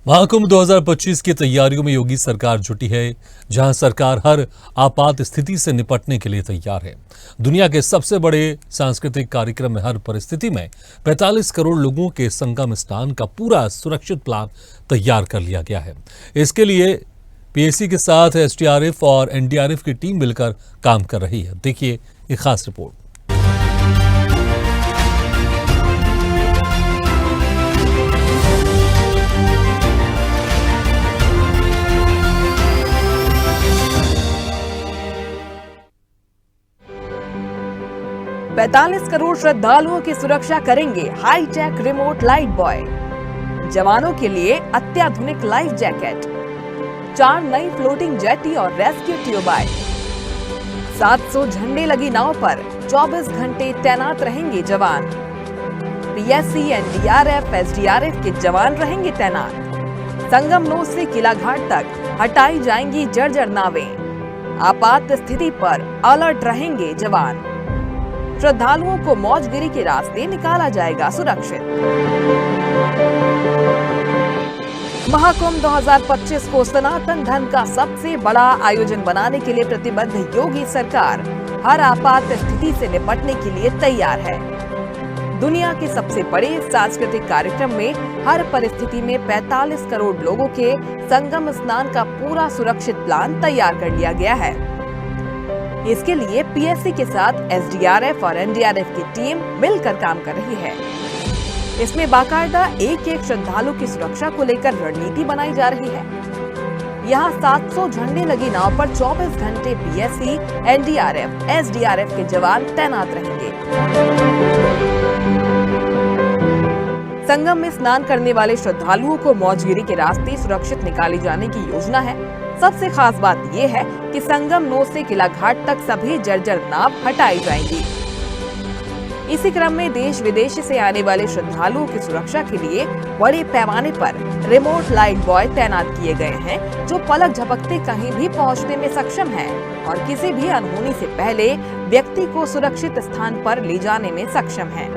महाकुंभ 2025 की तैयारियों में योगी सरकार जुटी है, जहां सरकार हर आपात स्थिति से निपटने के लिए तैयार है। दुनिया के सबसे बड़े सांस्कृतिक कार्यक्रम में हर परिस्थिति में 45 करोड़ लोगों के संगम स्नान का पूरा सुरक्षित प्लान तैयार कर लिया गया है। इसके लिए पीएसी के साथ एसडीआरएफ और एनडीआरएफ की टीम मिलकर काम कर रही है। देखिए एक खास रिपोर्ट। पैंतालीस करोड़ श्रद्धालुओं की सुरक्षा करेंगे हाईटेक रिमोट लाइट बॉय। जवानों के लिए अत्याधुनिक लाइफ जैकेट, 4 नई फ्लोटिंग जेटी और रेस्क्यू ट्यूबाई, 700 झंडे लगी नाव पर 24 घंटे तैनात रहेंगे जवान। पीएससी, एनडीआरएफ, एसडीआरएफ के जवान रहेंगे तैनात। संगम नोद से किला घाट तक हटाई जाएंगी जर्जर नावें। आपात स्थिति पर अलर्ट रहेंगे जवान। श्रद्धालुओं को मौजगिरी के रास्ते निकाला जाएगा सुरक्षित। महाकुंभ 2025 को सनातन धर्म का सबसे बड़ा आयोजन बनाने के लिए प्रतिबद्ध योगी सरकार हर आपात स्थिति से निपटने के लिए तैयार है। दुनिया के सबसे बड़े सांस्कृतिक कार्यक्रम में हर परिस्थिति में 45 करोड़ लोगों के संगम स्नान का पूरा सुरक्षित प्लान तैयार कर लिया गया है। इसके लिए पीएससी के साथ एसडीआरएफ और एनडीआरएफ की टीम मिलकर काम कर रही है। इसमें बाकायदा एक एक श्रद्धालु की सुरक्षा को लेकर रणनीति बनाई जा रही है। यहाँ 700 झंडे लगी नाव पर 24 घंटे पीएससी, एनडीआरएफ, एसडीआरएफ के जवान तैनात रहेंगे। संगम में स्नान करने वाले श्रद्धालुओं को मौजगिरी के रास्ते सुरक्षित निकाले जाने की योजना है। सबसे खास बात यह है कि संगम नोद से किला घाट तक सभी जर्जर नाव हटाई जाएंगी। इसी क्रम में देश विदेश से आने वाले श्रद्धालुओं की सुरक्षा के लिए बड़े पैमाने पर रिमोट लाइट बॉय तैनात किए गए हैं, जो पलक झपकते कहीं भी पहुंचने में सक्षम है और किसी भी अनहोनी से पहले व्यक्ति को सुरक्षित स्थान पर ले जाने में सक्षम है।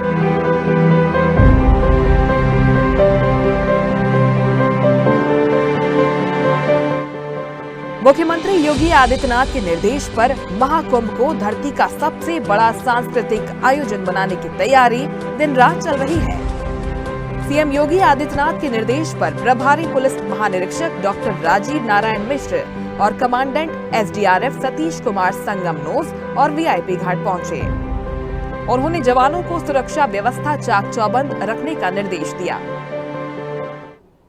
मुख्यमंत्री योगी आदित्यनाथ के निर्देश पर महाकुंभ को धरती का सबसे बड़ा सांस्कृतिक आयोजन बनाने की तैयारी दिन रात चल रही है। सीएम योगी आदित्यनाथ के निर्देश पर प्रभारी पुलिस महानिरीक्षक डॉक्टर राजीव नारायण मिश्र और कमांडेंट एसडीआरएफ सतीश कुमार संगम नोद और वीआईपी घाट पहुंचे। उन्होंने जवानों को सुरक्षा व्यवस्था चाक चौबंद रखने का निर्देश दिया।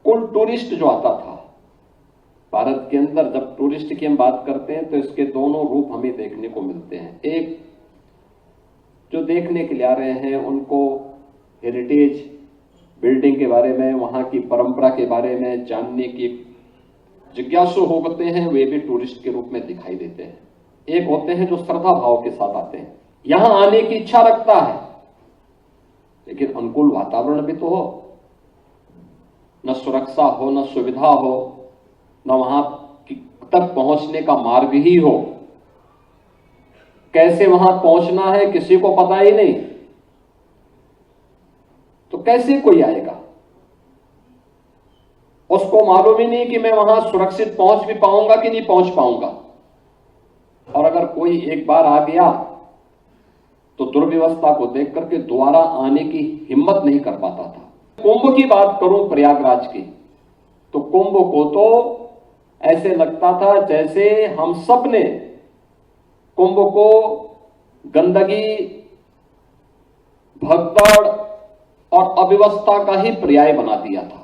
कुल टूरिस्ट जो आता था भारत के अंदर, जब टूरिस्ट की हम बात करते हैं तो इसके दोनों रूप हमें देखने को मिलते हैं। एक जो देखने के लिए आ रहे हैं, उनको हेरिटेज बिल्डिंग के बारे में, वहां की परंपरा के बारे में जानने की जिज्ञासु होते हैं, वे भी टूरिस्ट के रूप में दिखाई देते हैं। एक होते हैं जो श्रद्धा भाव के साथ आते हैं, यहां आने की इच्छा रखता है, लेकिन अनुकूल वातावरण भी तो हो, न सुरक्षा हो, न सुविधा हो, न वहां तक पहुंचने का मार्ग ही हो। कैसे वहां पहुंचना है किसी को पता ही नहीं, तो कैसे कोई आएगा? उसको मालूम ही नहीं कि मैं वहां सुरक्षित पहुंच भी पाऊंगा कि नहीं पहुंच पाऊंगा। और अगर कोई एक बार आ गया तो दुर्व्यवस्था को देख करके दोबारा आने की हिम्मत नहीं कर पाता था। कुंभ की बात करूं प्रयागराज की, तो कुंभ को तो ऐसे लगता था जैसे हम सब ने कुंभ को गंदगी, भगदड़ और अव्यवस्था का ही पर्याय बना दिया था।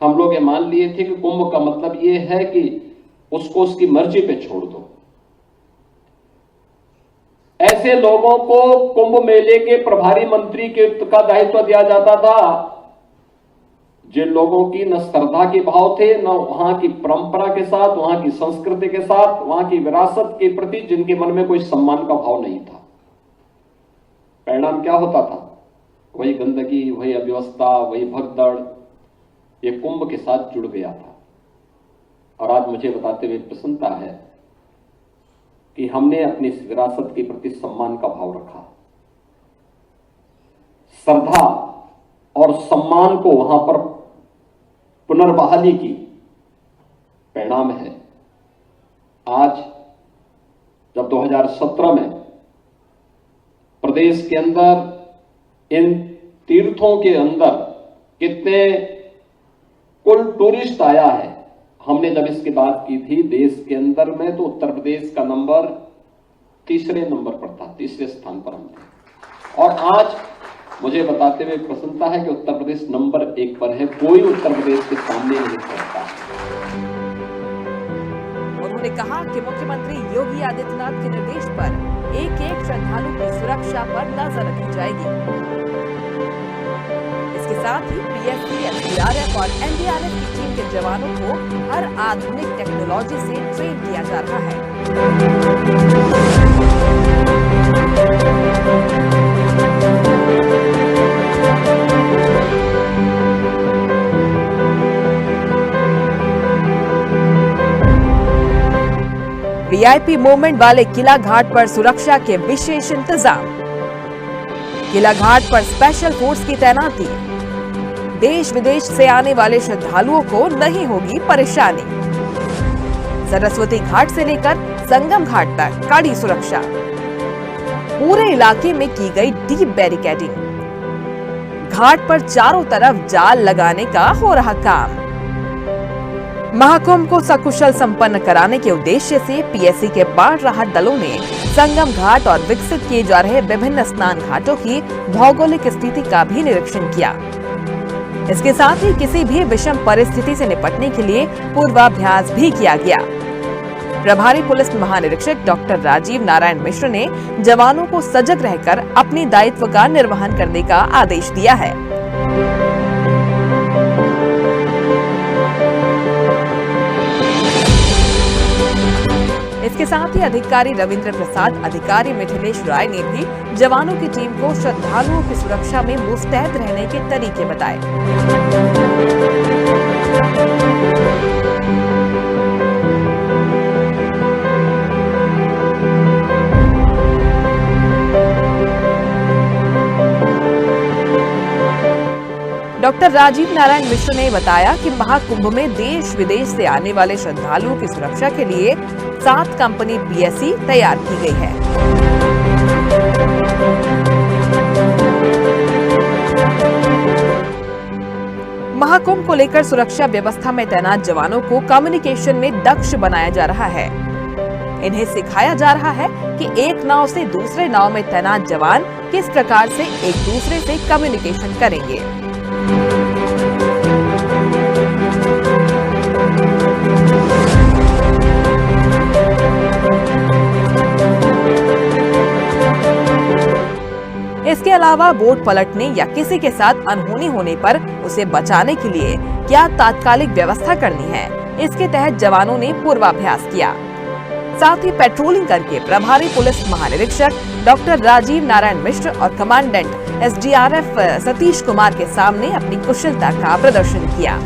हम लोग ये मान लिए थे कि कुंभ का मतलब ये है कि उसको उसकी मर्जी पे छोड़ दो। ऐसे लोगों को कुंभ मेले के प्रभारी मंत्री का दायित्व दिया जाता था जिन लोगों की न श्रद्धा के भाव थे, न वहां की परंपरा के साथ, वहां की संस्कृति के साथ, वहां की विरासत के प्रति जिनके मन में कोई सम्मान का भाव नहीं था। परिणाम क्या होता था? वही गंदगी, वही अव्यवस्था, वही भगदड़, ये कुंभ के साथ जुड़ गया था। और आज मुझे बताते हुए प्रसन्नता है कि हमने अपनी विरासत के प्रति सम्मान का भाव रखा, श्रद्धा और सम्मान को वहां पर पुनर्बहाली की परिणाम है। आज जब 2017 में प्रदेश के अंदर इन तीर्थों के अंदर कितने कुल टूरिस्ट आया है, हमने जब इसकी बात की थी देश के अंदर में, तो उत्तर प्रदेश का नंबर तीसरे नंबर पर था, तीसरे स्थान पर हम थे। और आज मुझे बताते हुए प्रसन्नता है कि उत्तर प्रदेश नंबर 1 पर है, कोई उत्तर प्रदेश के सामने नहीं पड़ता। उन्होंने कहा कि मुख्यमंत्री योगी आदित्यनाथ के निर्देश पर एक एक श्रद्धालु की सुरक्षा पर नजर रखी जाएगी। इसके साथ ही पीएससी, एसडीआरएफ और एनडीआरएफ की टीम के जवानों को हर आधुनिक टेक्नोलॉजी से ट्रेन किया जा रहा है। वीआईपी मूवमेंट वाले किला घाट पर सुरक्षा के विशेष इंतजाम। किला घाट पर स्पेशल फोर्स की तैनाती। देश विदेश से आने वाले श्रद्धालुओं को नहीं होगी परेशानी। सरस्वती घाट से लेकर संगम घाट तक कड़ी सुरक्षा। पूरे इलाके में की गई डीप बैरिकेडिंग। घाट पर चारों तरफ जाल लगाने का हो रहा काम। महाकुंभ को सकुशल संपन्न कराने के उद्देश्य से पीएससी के बाढ़ राहत दलों ने संगम घाट और विकसित किए जा रहे विभिन्न स्नान घाटों की भौगोलिक स्थिति का भी निरीक्षण किया। इसके साथ ही किसी भी विषम परिस्थिति से निपटने के लिए पूर्वाभ्यास भी किया गया। प्रभारी पुलिस महानिरीक्षक डॉक्टर राजीव नारायण मिश्र ने जवानों को सजग रहकर अपने दायित्व का निर्वहन करने का आदेश दिया है। इसके साथ ही अधिकारी रविंद्र प्रसाद, अधिकारी मिथिलेश राय ने भी जवानों की टीम को श्रद्धालुओं की सुरक्षा में मुस्तैद रहने के तरीके बताए। डॉक्टर राजीव नारायण मिश्र ने बताया कि महाकुंभ में देश विदेश से आने वाले श्रद्धालुओं की सुरक्षा के लिए 7 कंपनी पीएससी तैयार की गई है। महाकुंभ को लेकर सुरक्षा व्यवस्था में तैनात जवानों को कम्युनिकेशन में दक्ष बनाया जा रहा है। इन्हें सिखाया जा रहा है कि एक नाव से दूसरे नाव में तैनात जवान किस प्रकार से एक दूसरे से कम्युनिकेशन करेंगे। इसके अलावा बोट पलटने या किसी के साथ अनहोनी होने पर उसे बचाने के लिए क्या तात्कालिक व्यवस्था करनी है, इसके तहत जवानों ने पूर्वाभ्यास किया। साथ ही पेट्रोलिंग करके प्रभारी पुलिस महानिरीक्षक डॉक्टर राजीव नारायण मिश्र और कमांडेंट एसडीआरएफ सतीश कुमार के सामने अपनी कुशलता का प्रदर्शन किया।